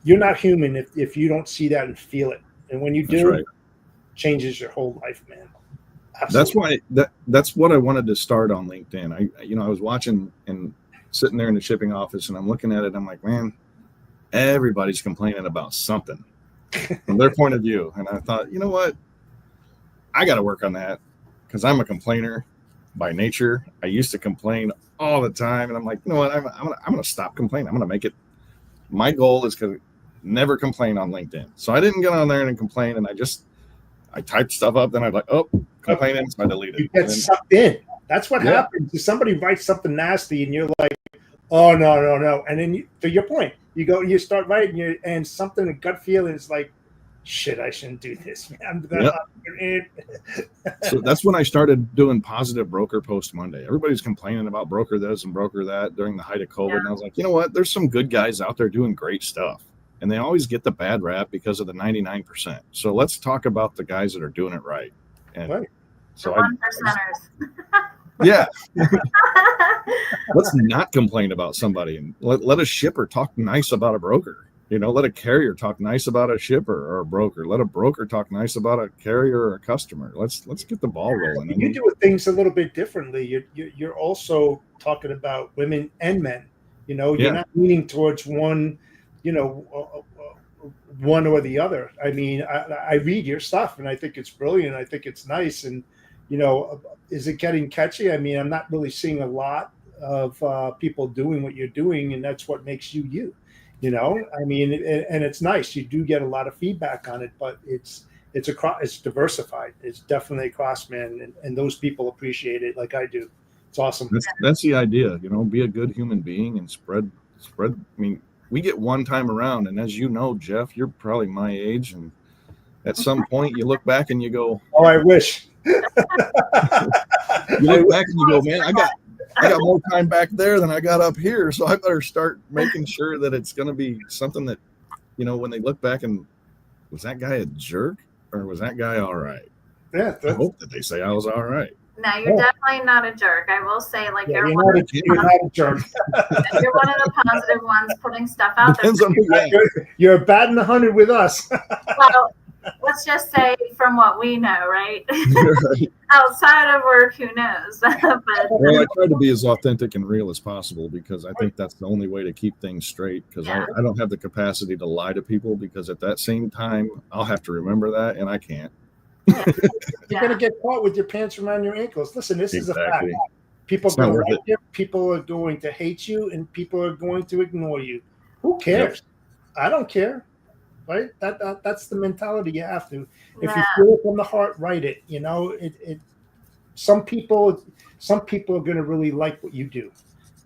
You're not human if you don't see that and feel it. And when you do, it changes your whole life, man. Absolutely. That's what I wanted to start on LinkedIn. I was watching and sitting there in the shipping office, and I'm looking at it. I'm like, man, everybody's complaining about something from their point of view. And I thought, you know what? I got to work on that, because I'm a complainer by nature. I used to complain all the time, and I'm like, you know what? I'm going to stop complaining. I'm going to make it. My goal is to never complain on LinkedIn. So I didn't get on there and complain, and I typed stuff up, then I'd like, complaining, so I delete it. You get sucked in. That's what happens. If somebody writes something nasty and you're like, oh, no. And then to your point, you start writing, and something, a gut feeling is like, shit, I shouldn't do this, man. So that's when I started doing positive broker post Monday. Everybody's complaining about broker this and broker that during the height of COVID. And I was like, you know what? There's some good guys out there doing great stuff. And they always get the bad rap because of the 99%. So let's talk about the guys that are doing it right. And right. So the 1%ers. Yeah. Let's not complain about somebody and let a shipper talk nice about a broker. Let a carrier talk nice about a shipper or a broker. Let a broker talk nice about a carrier or a customer. Let's get the ball rolling. You do things a little bit differently. You're also talking about women and men. You're not leaning towards one, one or the other. I mean, I read your stuff and I think it's brilliant. I think it's nice. And, is it getting catchy? I mean, I'm not really seeing a lot of people doing what you're doing, and that's what makes you. I mean, and it's nice. You do get a lot of feedback on it, but it's diversified. It's definitely across, man, and those people appreciate it like I do. It's awesome. That's the idea, be a good human being and spread. I mean, we get one time around, and as you know, Jeff, you're probably my age, and at some point you look back and you go, "Oh, I wish." You look back and you go, "Man, I got more time back there than I got up here, so I better start making sure that it's going to be something that, when they look back and was that guy a jerk or was that guy all right?" Yeah, I hope that they say I was all right. No, you're definitely not a jerk. I will say, you're not a jerk. You're one of the positive ones putting stuff out there. You're batting 100 with us. Well, let's just say from what we know, right? Right. Outside of work, who knows? But, well, I try to be as authentic and real as possible because I think that's the only way to keep things straight, because I don't have the capacity to lie to people, because at that same time, I'll have to remember that, and I can't. You're going to get caught with your pants around your ankles. Listen, this is a fact. People are going to like you, people are going to hate you, and people are going to ignore you. Who cares? I don't care. Right? That's the mentality you have to. If you feel it from the heart, write it. Some people are going to really like what you do.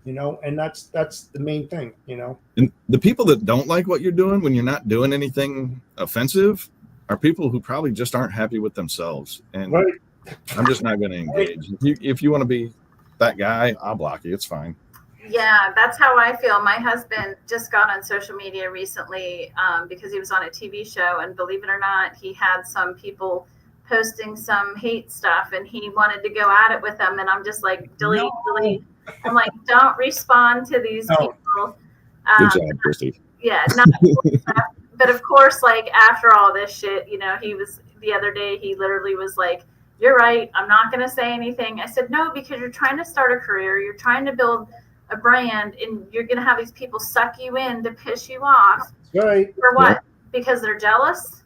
And that's the main thing. And the people that don't like what you're doing when you're not doing anything offensive are people who probably just aren't happy with themselves. And I'm just not going to engage. If you want to be that guy, I'll block you. It's fine. Yeah, that's how I feel. My husband just got on social media recently because he was on a TV show, and believe it or not, he had some people posting some hate stuff, and he wanted to go at it with them, and I'm just like, delete. I'm like, don't respond to these people. Good job, Christy. Yeah, but of course, like after all this shit, he was the other day, he literally was like, "You're right, I'm not going to say anything." I said, "No, because you're trying to start a career, you're trying to build a brand, and you're going to have these people suck you in to piss you off." Right. For what? Yep. Because they're jealous?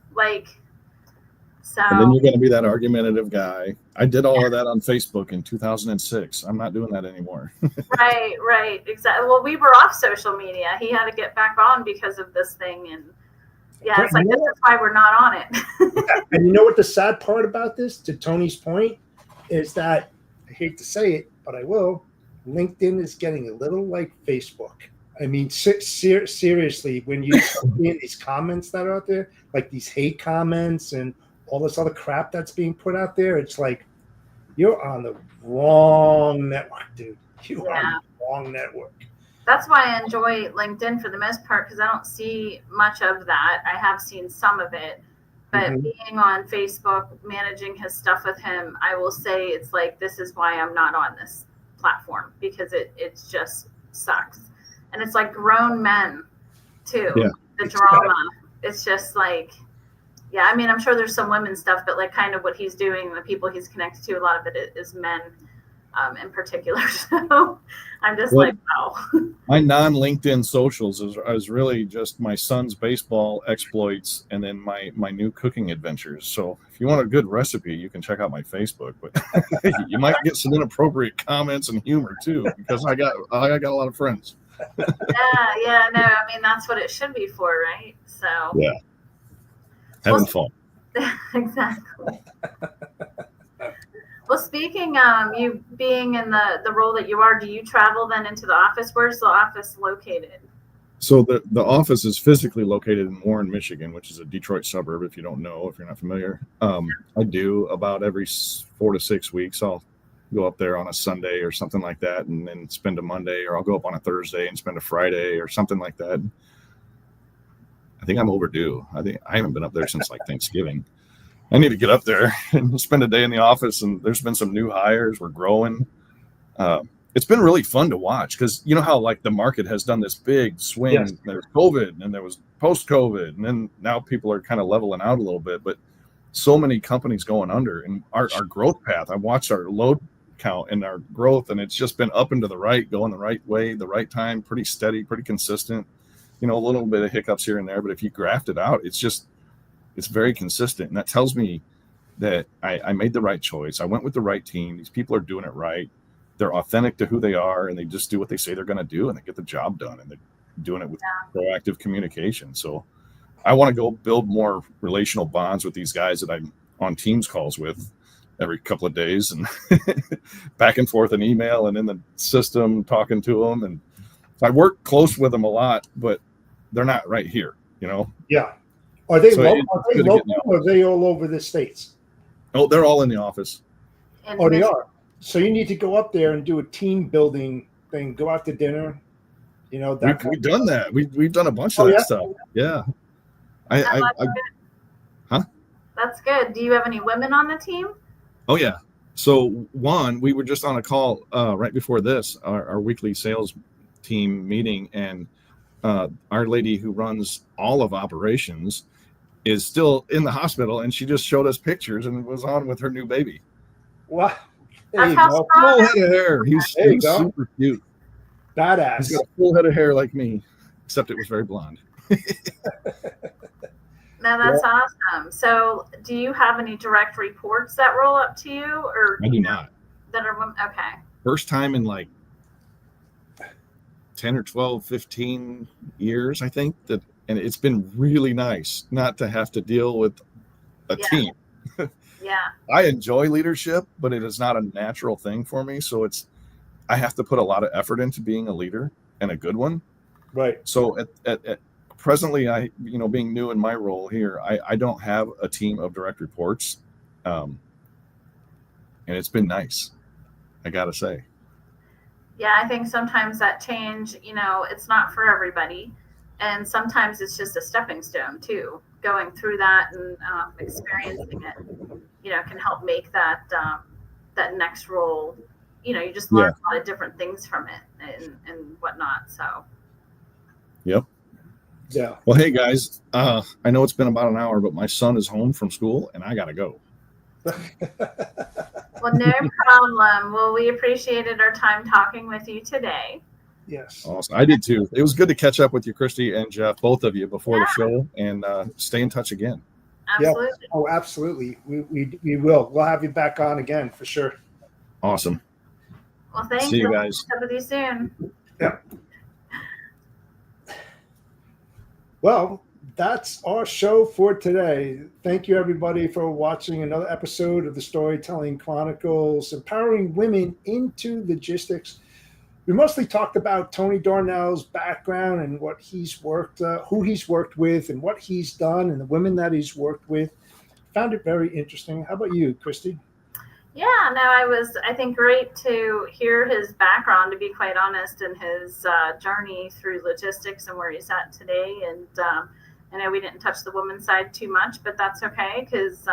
So. And then you're going to be that argumentative guy. I did all of that on Facebook in 2006. I'm not doing that anymore. Right. Exactly. Well, we were off social media. He had to get back on because of this thing. And it's like, this is why we're not on it. And you know what the sad part about this, to Tony's point, is that, I hate to say it, but I will, LinkedIn is getting a little like Facebook. I mean, seriously, when you see these comments that are out there, like these hate comments and all this other crap that's being put out there, it's like, you're on the wrong network, dude. You are on the wrong network. That's why I enjoy LinkedIn for the most part, because I don't see much of that. I have seen some of it. But being on Facebook, managing his stuff with him, I will say it's like, this is why I'm not on this platform, because it just sucks. And it's like grown men too. Yeah. The drama. It's just like, I mean, I'm sure there's some women stuff, but like kind of what he's doing, the people he's connected to, a lot of it is men in particular. So I'm just like, wow. My non-LinkedIn socials is really just my son's baseball exploits and then my new cooking adventures. So if you want a good recipe, you can check out my Facebook, but you might get some inappropriate comments and humor too, because I got a lot of friends. No, I mean, that's what it should be for, right? So having fun. Exactly. Well, speaking you being in the role that you are, do you travel then into the office? Where's the office located? So the office is physically located in Warren, Michigan, which is a Detroit suburb. If you don't know, if you're not familiar, I do about every 4 to 6 weeks. I'll go up there on a Sunday or something like that, and then spend a Monday, or I'll go up on a Thursday and spend a Friday or something like that. I think I'm overdue. I think I haven't been up there since like Thanksgiving. I need to get up there and spend a day in the office. And there's been some new hires. We're growing. It's been really fun to watch because you know how like the market has done this big swing. Yes. There's COVID and there was post-COVID, and then now people are kind of leveling out a little bit. But so many companies going under, and our growth path. I watched our load count and our growth, and it's just been up and to the right, going the right way, the right time, pretty steady, pretty consistent. You know, a little bit of hiccups here and there, but if you graft it out, it's very consistent, and that tells me that I made the right choice. I went with the right team. These people are doing it right. They're authentic to who they are, and they just do what they say they're going to do, and they get the job done, and they're doing it with proactive communication. So I want to go build more relational bonds with these guys that I'm on Teams calls with every couple of days, and back and forth in email and in the system talking to them. And I work close with them a lot, but they're not right here, you know? Yeah. Are they local or are they all over the States? Oh, they're all in the office. Oh, they are. So you need to go up there and do a team building thing, go out to dinner, you know. We've done that. We've done a bunch of that stuff. Yeah. That's good. Do you have any women on the team? Oh, yeah. So we were just on a call right before this, our weekly sales team meeting, and our lady who runs all of operations is still in the hospital, and she just showed us pictures and was on with her new baby. Wow. There you go. Full head of hair. He's super cute. Badass. He's got a full head of hair like me, except it was very blonde. No, that's awesome. So do you have any direct reports that roll up to you? Or I do not. That are women? Okay. First time in like 10 or 12, 15 years, I think, and it's been really nice not to have to deal with a team. Yeah. I enjoy leadership, but it is not a natural thing for me. So I have to put a lot of effort into being a leader, and a good one. Right. So at presently, being new in my role here, I don't have a team of direct reports. And it's been nice, I got to say. Yeah, I think sometimes that change, it's not for everybody. And sometimes it's just a stepping stone too. Going through that and experiencing it, can help make that next role. You just learn a lot of different things from it and whatnot. So. Yep. Yeah. Well, hey guys, I know it's been about an hour, but my son is home from school and I got to go. Well, no problem. Well, we appreciated our time talking with you today. Yes. Awesome. I did too. It was good to catch up with you, Christy and Jeff, both of you, before the show, and stay in touch again. Absolutely. Yeah. Oh, absolutely. We will. We'll have you back on again for sure. Awesome. Well, thanks. See you guys. Talk with you soon. Yeah. Well, that's our show for today. Thank you, everybody, for watching another episode of the Storytelling Chronicles, empowering women into logistics. We mostly talked about Tony Darnell's background and what he's worked, who he's worked with, and what he's done, and the women that he's worked with. Found it very interesting. How about you, Christy? Yeah, no, I think, great to hear his background, to be quite honest, and his journey through logistics and where he's at today. And I know we didn't touch the women's side too much, but that's okay, because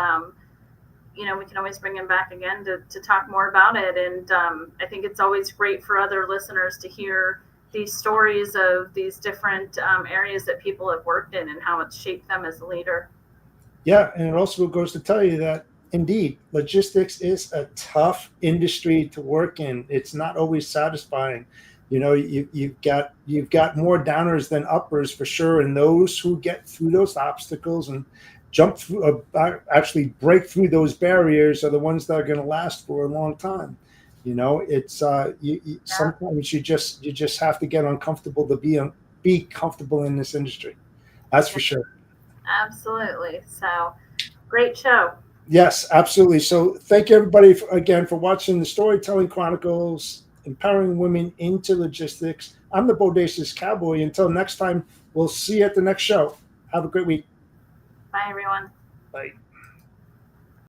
we can always bring him back again to talk more about it. And I think it's always great for other listeners to hear these stories of these different areas that people have worked in and how it's shaped them as a leader. Yeah, and it also goes to tell you that, indeed, logistics is a tough industry to work in. It's not always satisfying. You've got more downers than uppers for sure, and those who get through those obstacles and jump through, actually break through those barriers, are the ones that are going to last for a long time. It's sometimes you just have to get uncomfortable to be comfortable in this industry. That's for sure. Absolutely. So, great show. Yes, absolutely. So thank you, everybody, again, for watching the Storytelling Chronicles, empowering women into logistics. I'm the Bodacious Cowboy. Until next time, we'll see you at the next show. Have a great week. Bye, everyone. Bye.